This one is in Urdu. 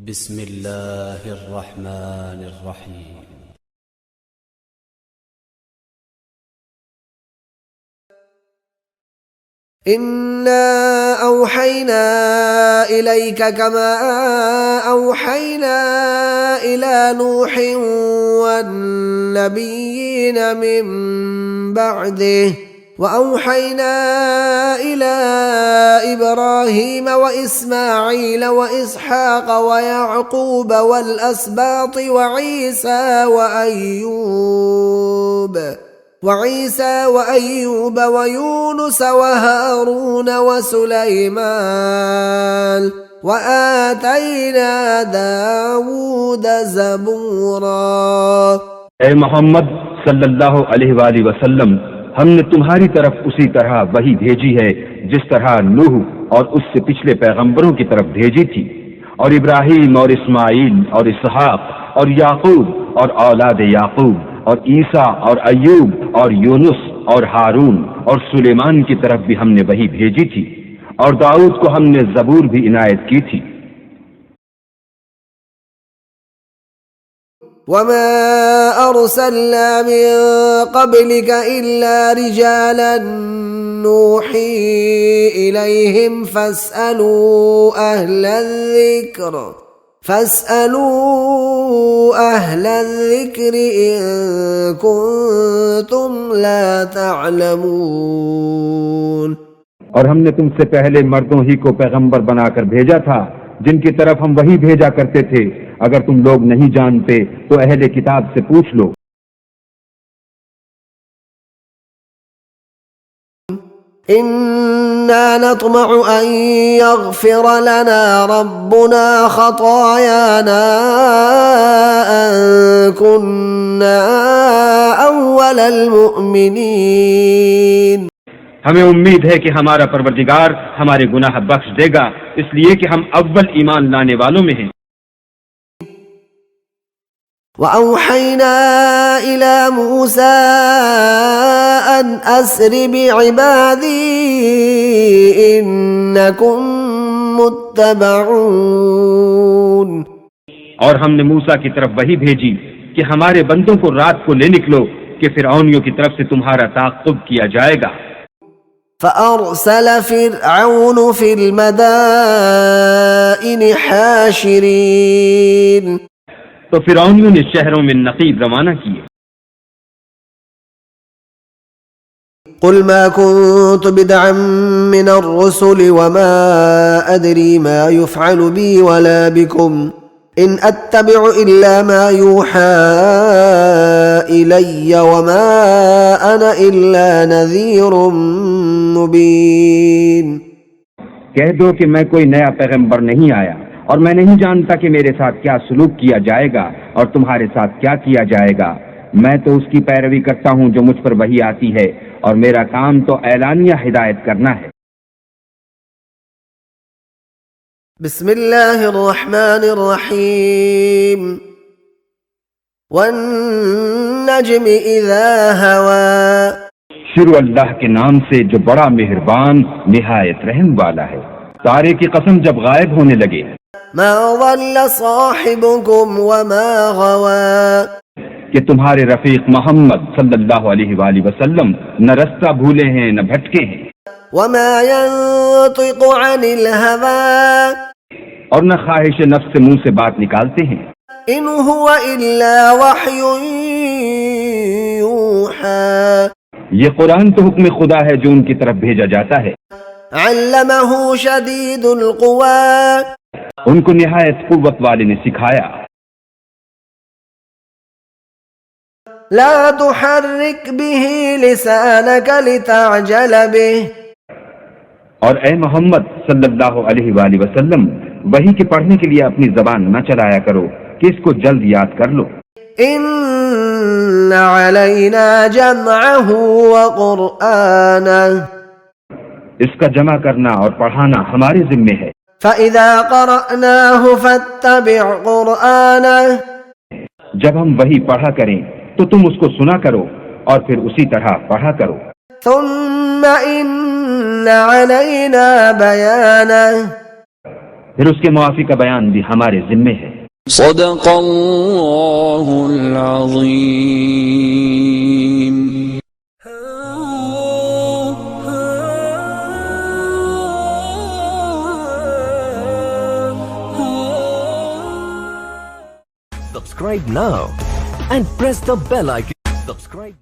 بسم الله الرحمن الرحيم. إنا أوحينا إليك كما أوحينا إلى نوح والنبيين من بعده وأوحينا إلى إبراهيم وإسماعيل وإسحاق ويعقوب والأسباط وعيسى وأيوب ويونس وهارون وسليمان وآتينا داود زبورا. اے محمد صلی اللہ علیہ وآلہ وسلم، ہم نے تمہاری طرف اسی طرح وحی بھیجی ہے جس طرح نوح اور اس سے پچھلے پیغمبروں کی طرف بھیجی تھی، اور ابراہیم اور اسماعیل اور اسحاق اور یعقوب اور اولاد یعقوب اور عیسیٰ اور ایوب اور یونس اور ہارون اور سلیمان کی طرف بھی ہم نے وحی بھیجی تھی، اور داؤد کو ہم نے زبور بھی عنایت کی تھی۔ وما أرسلنا من قبلك إلا رجالا نوحي إليهم فاسألوا أهل الذكر إن كنتم لا تعلمون. اور ہم نے تم سے پہلے مردوں ہی کو پیغمبر بنا کر بھیجا تھا جن کی طرف ہم وہی بھیجا کرتے تھے، اگر تم لوگ نہیں جانتے تو اہل کتاب سے پوچھ لو۔ إنا نطمع أن يغفر لنا ربنا خطايانا أن كنا أول المؤمنين. ہمیں امید ہے کہ ہمارا پروردگار ہمارے گناہ بخش دے گا، اس لیے کہ ہم اول ایمان لانے والوں میں ہیں۔ وَأَوْحَيْنَا إِلَى مُوسَىٰ أَنْ أَسْرِ بِعِبَادِي إِنَّكُمْ مُتَّبَعُونَ. اور ہم نے موسیٰ کی طرف وحی بھیجی کہ ہمارے بندوں کو رات کو لے نکلو کہ فرعونیوں کی طرف سے تمہارا تعاقب کیا جائے گا۔ فَأَرْسَلَ فِرْعَوْنُ فِي الْمَدَائِنِ حَاشِرِينَ. تو فرعونیوں نے شہروں میں نقیب روانہ کیے۔ قُلْ مَا كُنْتُ بِدْعًا مِّنَ الرُّسُلِ وَمَا أَدْرِي مَا يُفْعَلُ بِي وَلَا بِكُمْ إِنْ أَتَّبِعُ إِلَّا مَا يُوحَى إِلَيَّ وَمَا أَنَا إِلَّا نَذِيرٌ مُبِينٌ. کہہ دو کہ میں کوئی نیا پیغمبر نہیں آیا، اور میں نہیں جانتا کہ میرے ساتھ کیا سلوک کیا جائے گا اور تمہارے ساتھ کیا کیا جائے گا۔ میں تو اس کی پیروی کرتا ہوں جو مجھ پر وحی آتی ہے، اور میرا کام تو اعلانیہ ہدایت کرنا ہے۔ بسم اللہ الرحمن الرحیم. والنجم اذا هوى. شروع اللہ کے نام سے جو بڑا مہربان نہایت رحم والا ہے۔ تارے کی قسم جب غائب ہونے لگے۔ ما ضل صاحبكم وما غوى. کہ تمہارے رفیق محمد صلی اللہ علیہ وآلہ وسلم نہ رستہ بھولے ہیں نہ بھٹکے ہیں۔ وما ينطق عن الهوى. اور نہ خواہش نفس سے منہ سے بات نکالتے ہیں۔ ان هو الا وحی یوحى. یہ قرآن تو حکم خدا ہے جو ان کی طرف بھیجا جاتا ہے۔ علمہ شدید القوى. ان کو نہایت قوت والے نے سکھایا۔ لا تحرک به لسانک لتعجل به. اور اے محمد صلی اللہ علیہ وآلہ وسلم، وحی کے پڑھنے کے لیے اپنی زبان نہ چلایا کرو کہ اس کو جلد یاد کر لو۔ ان علینا جمعہ وقرآنہ. اس کا جمع کرنا اور پڑھانا ہمارے ذمے ہے۔ فَإِذَا قَرَأْنَاهُ فَاتَّبِعْ قُرْآنَهُ. جب ہم وحی پڑھا کریں تو تم اس کو سنا کرو اور پھر اسی طرح پڑھا کرو۔ ثُمَّ إِنَّ عَلَيْنَا بَيَانَهُ. پھر اس کے معافی کا بیان بھی ہمارے ذمے ہے۔ صدق اللہ العظیم۔ Subscribe now and press the bell icon. Subscribe.